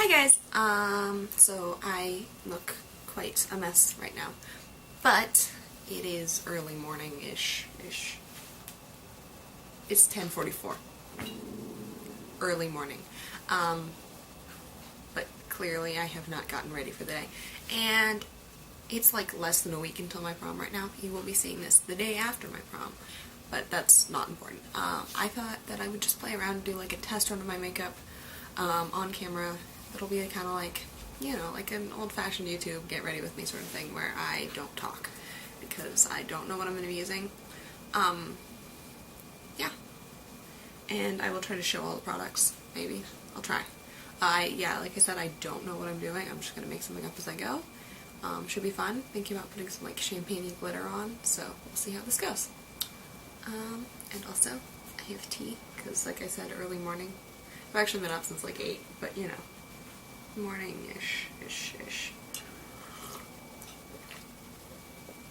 Hi guys! So I look quite a mess right now, but it is early morning-ish. It's 10:44. Early morning. But clearly I have not gotten ready for the day. And it's like less than a week until my prom right now. You will be seeing this the day after my prom, but that's not important. I thought that I would just play around and do like a test run of my makeup on camera. It'll be kind of like, like an old-fashioned YouTube get ready with me sort of thing where I don't talk because I don't know what I'm going to be using. Yeah. And I will try to show all the products, maybe. I'll try. Yeah, like I said, I don't know what I'm doing. I'm just going to make something up as I go. Should be fun. Thinking about putting some like champagne-y glitter on, so we'll see how this goes. And also, I have tea, because like I said, early morning. I've actually been up since like 8, but morning-ish.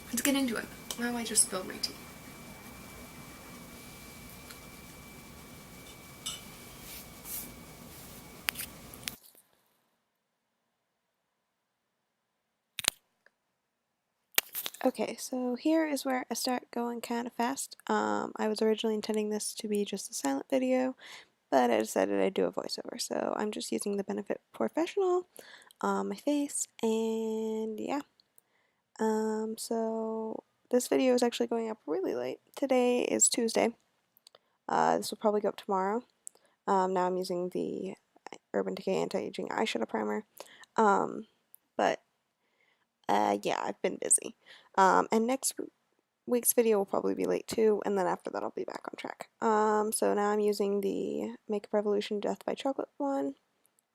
Let's get into it. Oh, I just spilled my tea. Okay, so here is where I start going kind of fast. I was originally intending this to be just a silent video, but I decided I'd do a voiceover, so I'm just using the Benefit Professional on my face, and yeah. So this video is actually going up really late. Today is Tuesday. This will probably go up tomorrow. Now I'm using the Urban Decay Anti-Aging Eyeshadow Primer. But yeah, I've been busy. And next week's video will probably be late too, and then after that I'll be back on track. So now I'm using the Makeup Revolution Death by Chocolate one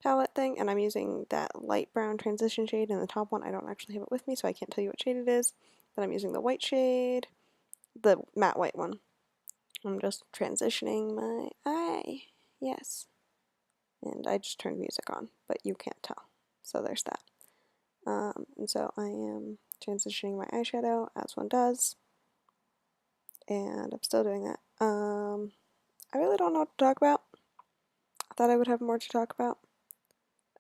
palette thing, and I'm using that light brown transition shade in the top one. I don't actually have it with me, so I can't tell you what shade it is. Then I'm using the white shade, the matte white one. I'm just transitioning my eye. Yes. And I just turned music on, but you can't tell. So there's that. And so I am transitioning my eyeshadow as one does. And I'm still doing that. I really don't know what to talk about. I thought I would have more to talk about.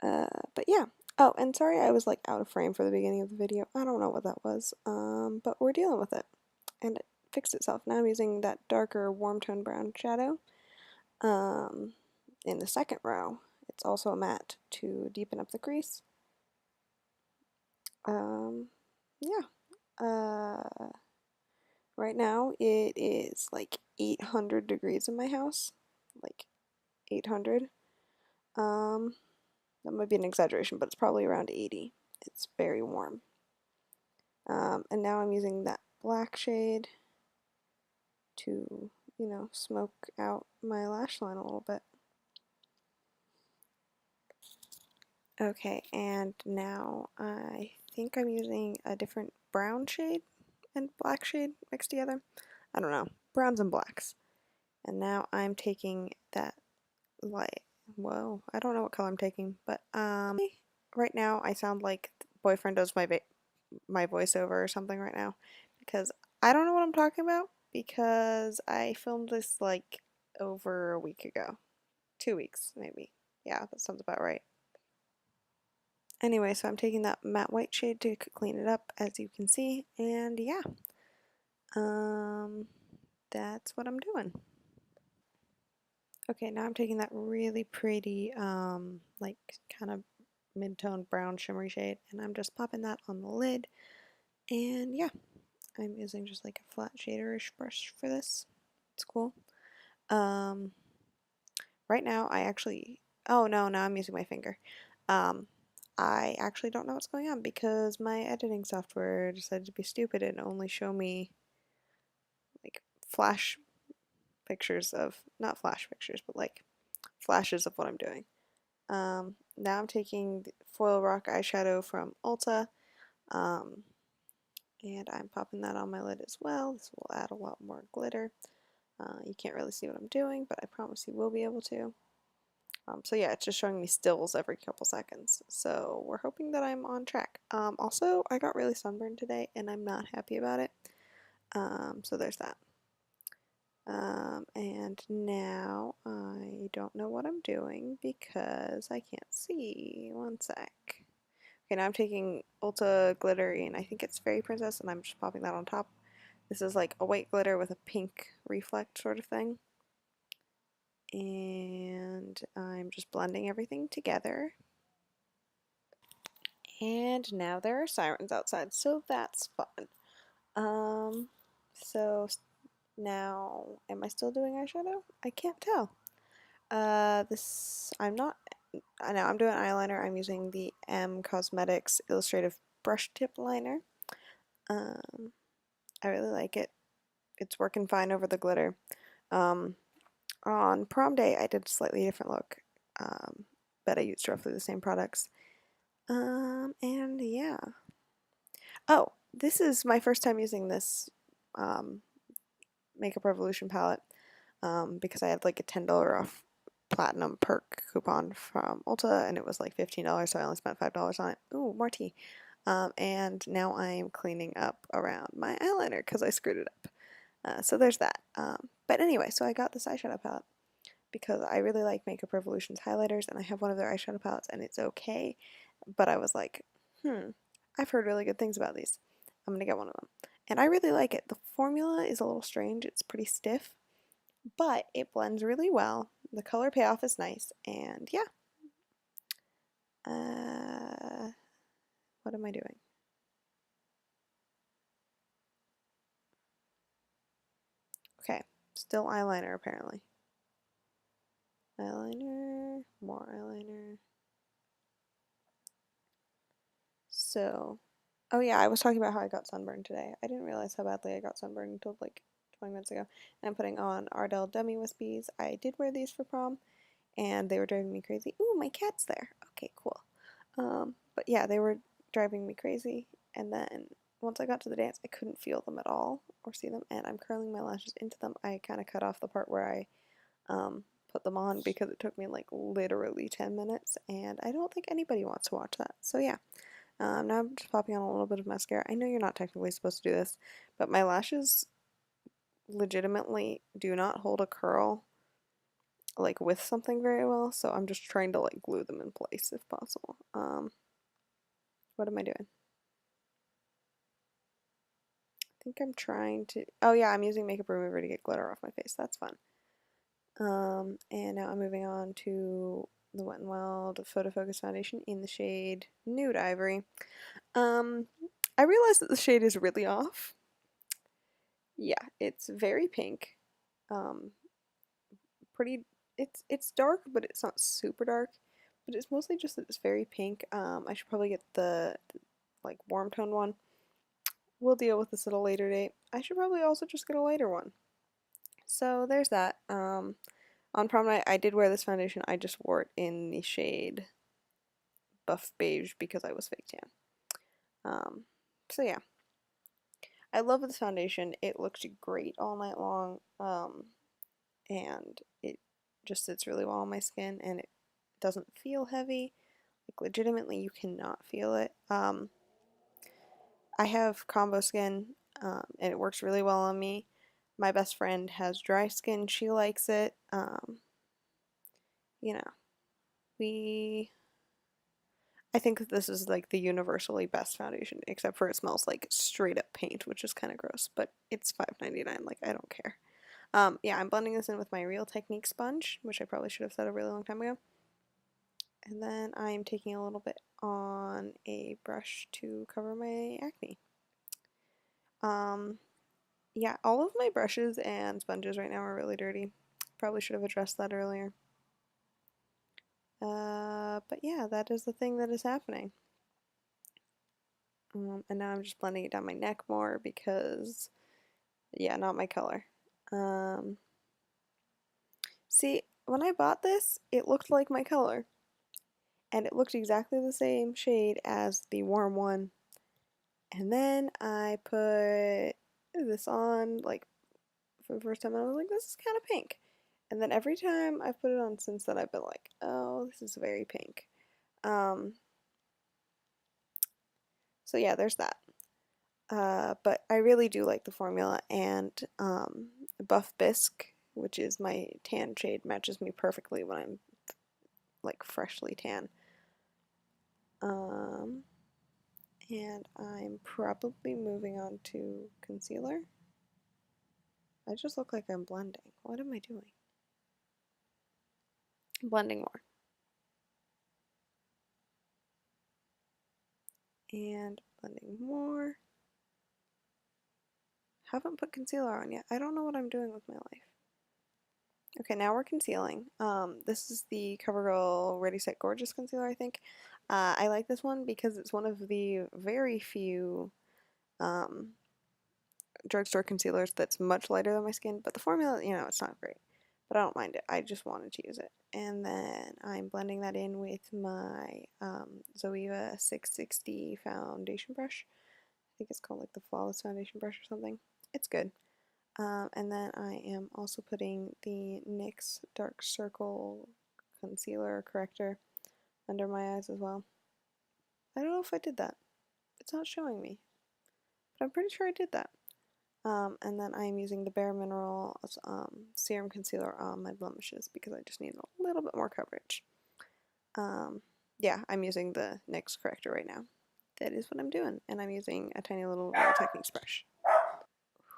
But yeah. Oh, and sorry I was like out of frame for the beginning of the video. I don't know what that was. But we're dealing with it. And it fixed itself. Now I'm using that darker warm tone brown shadow. In the second row, it's also a matte to deepen up the crease. Yeah. Right now it is like 800 degrees in my house. Like 800. That might be an exaggeration, but it's probably around 80. It's very warm. And now I'm using that black shade to, smoke out my lash line a little bit. Okay, and now I think I'm using a different brown shade and black shade mixed together. I don't know, browns and blacks. And now I'm taking that light. Whoa, I don't know what color I'm taking, but right now I sound like boyfriend does my voiceover or something right now, because I don't know what I'm talking about, because I filmed this like over a week ago. 2 weeks, maybe. Yeah, that sounds about right. Anyway, so I'm taking that matte white shade to clean it up, as you can see, and yeah. That's what I'm doing. Okay, now I'm taking that really pretty, like, kind of mid-tone brown shimmery shade, and I'm just popping that on the lid, and yeah. I'm using just like a flat shaderish brush for this. It's cool. Right now I actually, oh no, now I'm using my finger. I actually don't know what's going on because my editing software decided to be stupid and only show me like flash pictures of, not flash pictures, but like flashes of what I'm doing. Now I'm taking the Foil Rock eyeshadow from Ulta, and I'm popping that on my lid as well. This will add a lot more glitter. You can't really see what I'm doing, but I promise you will be able to. So yeah, it's just showing me stills every couple seconds. So we're hoping that I'm on track. Also, I got really sunburned today, and I'm not happy about it. So there's that. And now I don't know what I'm doing because I can't see. One sec. Okay, now I'm taking Ulta glitter and I think it's Fairy Princess and I'm just popping that on top. This is like a white glitter with a pink reflect sort of thing. And I'm just blending everything together. And now there are sirens outside, so that's fun. Um, so now, am I still doing eyeshadow? I can't tell. I'm not, I know I'm doing eyeliner. I'm using the M Cosmetics Illustrative Brush Tip Liner. Um, I really like it. It's working fine over the glitter. Um, on prom day, I did a slightly different look, but I used roughly the same products. And yeah. Oh, this is my first time using this um, Makeup Revolution palette because I had like a $10 off platinum perk coupon from Ulta and it was like $15, so I only spent $5 on it. Ooh, more tea. And now I'm cleaning up around my eyeliner because I screwed it up. So there's that. But anyway, so I got this eyeshadow palette because I really like Makeup Revolution's highlighters and I have one of their eyeshadow palettes and it's okay. But I was like, I've heard really good things about these. I'm gonna get one of them. And I really like it. The formula is a little strange. It's pretty stiff, but it blends really well. The color payoff is nice, and yeah. What am I doing? Okay, still eyeliner apparently. Eyeliner, more eyeliner. So, oh yeah, I was talking about how I got sunburned today. I didn't realize how badly I got sunburned until like 20 minutes ago. And I'm putting on Ardell Dummy Wispies. I did wear these for prom, and they were driving me crazy. Ooh, my cat's there. Okay, cool. But yeah, they were driving me crazy. And then once I got to the dance, I couldn't feel them at all or see them. And I'm curling my lashes into them. I kind of cut off the part where I put them on because it took me like literally 10 minutes. And I don't think anybody wants to watch that. So yeah. Now I'm just popping on a little bit of mascara. I know you're not technically supposed to do this, but my lashes legitimately do not hold a curl like with something very well, so I'm just trying to like glue them in place if possible. What am I doing? I think I'm trying to, oh yeah, I'm using makeup remover to get glitter off my face. That's fun. And now I'm moving on to the Wet n Wild Photo Focus Foundation in the shade Nude Ivory. I realized that the shade is really off. Yeah, it's very pink. Um, pretty, it's dark, but it's not super dark. But it's mostly just that it's very pink. I should probably get the like warm tone one. We'll deal with this at a later date. I should probably also just get a lighter one. So there's that. On prom night, I did wear this foundation. I just wore it in the shade Buff Beige because I was fake tan. So yeah. I love this foundation. It looks great all night long. And it just sits really well on my skin and it doesn't feel heavy. Like legitimately you cannot feel it. I have combo skin and it works really well on me. My best friend has dry skin. She likes it. You know, we I think that this is like the universally best foundation, except for it smells like straight up paint, which is kind of gross, but it's $5.99. Like, I don't care. Yeah, I'm blending this in with my Real Technique sponge, which I probably should have said a really long time ago. And then I'm taking a little bit on a brush to cover my acne. Yeah, all of my brushes and sponges right now are really dirty. Probably should have addressed that earlier. But yeah, that is the thing that is happening. And now I'm just blending it down my neck more because, yeah, not my color. See, when I bought this, it looked like my color. And it looked exactly the same shade as the warm one. And then I put this on, like, for the first time, and I was like, this is kind of pink. And then every time I've put it on since then, I've been like, oh, this is very pink. So yeah, there's that. But I really do like the formula, and Buff Bisque, which is my tan shade, matches me perfectly when I'm like freshly tan. And I'm probably moving on to concealer. I just look like I'm blending. What am I doing? Blending more. And blending more. Haven't put concealer on yet. I don't know what I'm doing with my life. Okay, now we're concealing. This is the CoverGirl Ready Set Gorgeous concealer, I think. I like this one because it's one of the very few um, drugstore concealers that's much lighter than my skin, but the formula, you know, it's not great. But I don't mind it. I just wanted to use it. And then I'm blending that in with my Zoeva 660 foundation brush. I think it's called like the Flawless Foundation Brush or something. It's good. And then I am also putting the NYX Dark Circle Concealer Corrector under my eyes as well. I don't know if I did that. It's not showing me. But I'm pretty sure I did that. And then I'm using the Bare Minerals Serum Concealer on my blemishes because I just need a little bit more coverage. Yeah, I'm using the NYX corrector right now. That is what I'm doing, and I'm using a tiny little Real Techniques brush.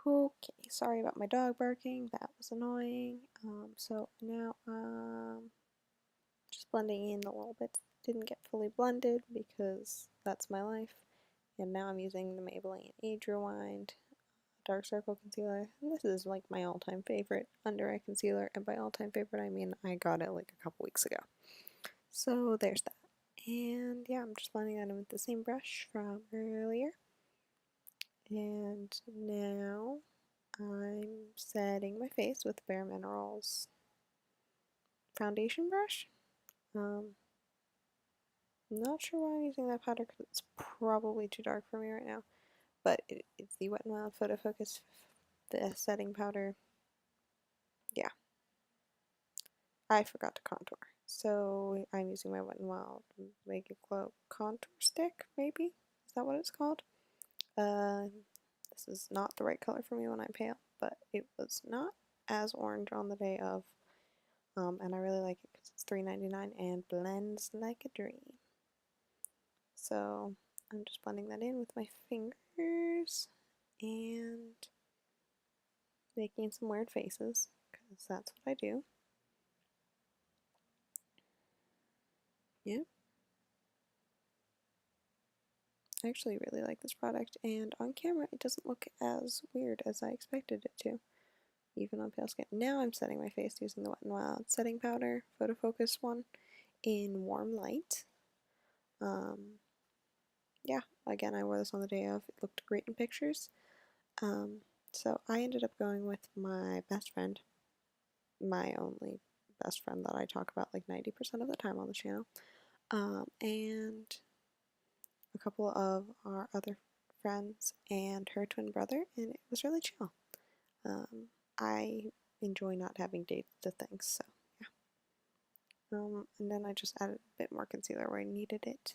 Okay, sorry about my dog barking, that was annoying. So now just blending in a little bit. Didn't get fully blended because that's my life. And now I'm using the Maybelline Age Rewind Dark Circle Concealer. And this is like my all-time favorite under eye concealer, and by all-time favorite I mean I got it like a couple weeks ago. So there's that. And yeah, I'm just blending that in with the same brush from earlier. And now I'm setting my face with Bare Minerals foundation brush. I'm not sure why I'm using that powder because it's probably too dark for me right now. But it's the Wet n Wild Photo Focus, the setting powder. Yeah, I forgot to contour. So I'm using my Wet n Wild Make It Glow contour stick, maybe? Is that what it's called? This is not the right color for me when I'm pale, but it was not as orange on the day of. And I really like it because it's $3.99 and blends like a dream. So I'm just blending that in with my fingers and making some weird faces because that's what I do. Yeah. I actually really like this product, and on camera it doesn't look as weird as I expected it to, even on pale skin. Now I'm setting my face using the Wet n Wild setting powder, photo focus one, in warm light. Yeah, again, I wore this on the day of. It looked great in pictures. So I ended up going with my best friend, my only best friend that I talk about like 90% of the time on the channel, and a couple of our other friends and her twin brother, and it was really chill. I enjoy not having dates to things, so yeah. And then I just added a bit more concealer where I needed it.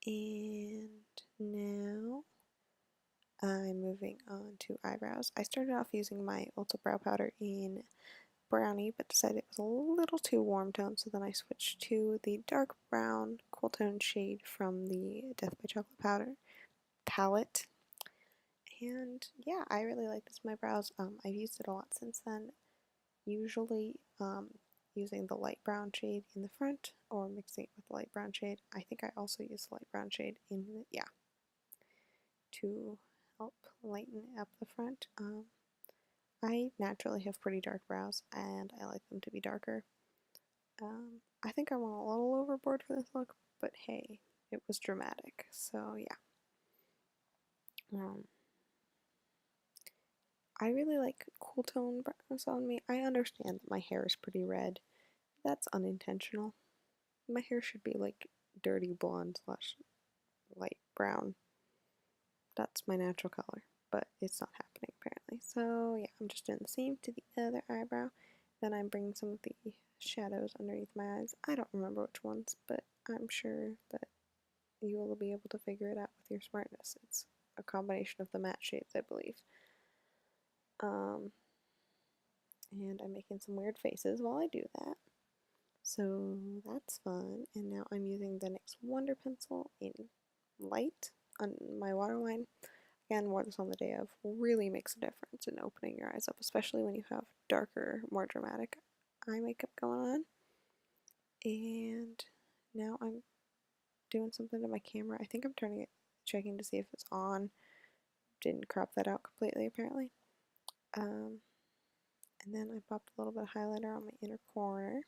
And now I'm moving on to eyebrows. I started off using my Ulta Brow Powder in Brownie, but decided it was a little too warm tone, so then I switched to the dark brown cool tone shade from the Death by Chocolate Powder palette. And yeah, I really like this for my brows. I've used it a lot since then, usually using the light brown shade in the front or mixing it with the light brown shade. I think I also use the light brown shade in the, yeah, to help lighten up the front. I naturally have pretty dark brows, and I like them to be darker. I think I went a little overboard for this look, but hey, it was dramatic, so yeah. I really like cool tone brows on me. I understand that my hair is pretty red. That's unintentional. My hair should be like dirty blonde slash light brown. That's my natural color, but it's not happening apparently. So yeah, I'm just doing the same to the other eyebrow. Then I'm bringing some of the shadows underneath my eyes. I don't remember which ones, but I'm sure that you will be able to figure it out with your smartness. It's a combination of the matte shades, I believe. Um, and I'm making some weird faces while I do that. So that's fun. And now I'm using the NYX Wonder Pencil in light on my waterline. Again, wore this on the day of. Really makes a difference in opening your eyes up, especially when you have darker, more dramatic eye makeup going on. And now I'm doing something to my camera. I think I'm turning it, checking to see if it's on. Didn't crop that out completely, apparently. And then I popped a little bit of highlighter on my inner corner.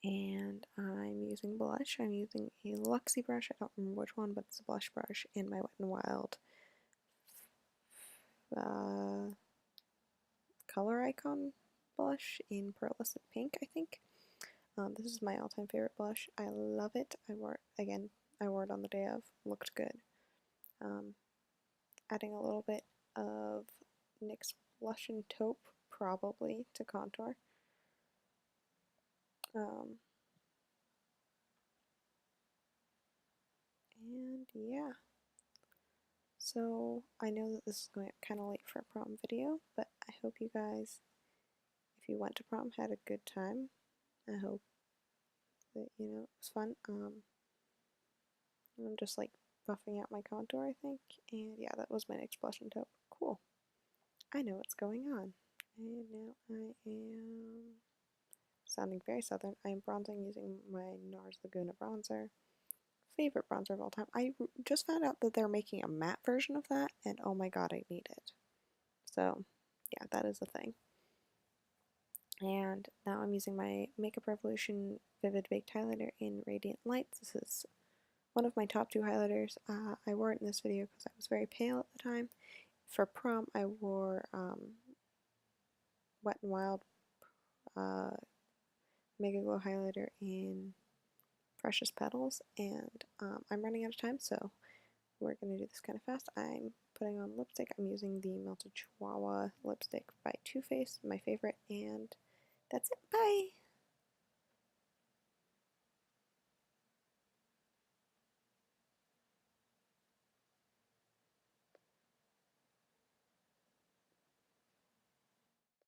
And I'm using blush. I'm using a Luxie brush. I don't remember which one, but it's a blush brush in my Wet n Wild Color Icon blush in Pearlescent Pink, I think. This is my all-time favorite blush. I love it. I wore it, again, I wore it on the day of. Looked good. Adding a little bit of NYX Blush and Taupe, probably, to contour. And yeah. So I know that this is going kind of late for a prom video, but I hope you guys, if you went to prom, had a good time. I hope that, you know, it was fun. I'm just like buffing out my contour, I think. And yeah, that was my NYX Blush and Taupe. Cool. I know what's going on. And now I am sounding very southern. I am bronzing using my NARS Laguna bronzer. Favorite bronzer of all time. I just found out that they're making a matte version of that, and oh my god, I need it. So, yeah, that is a thing. And now I'm using my Makeup Revolution Vivid Baked Highlighter in Radiant Lights. This is one of my top 2 highlighters. I wore it in this video because I was very pale at the time. For prom, I wore Wet n Wild Mega Glow Highlighter in Precious Petals, and I'm running out of time, so we're going to do this kind of fast. I'm putting on lipstick. I'm using the Melted Chihuahua lipstick by Too Faced, my favorite, and that's it. Bye!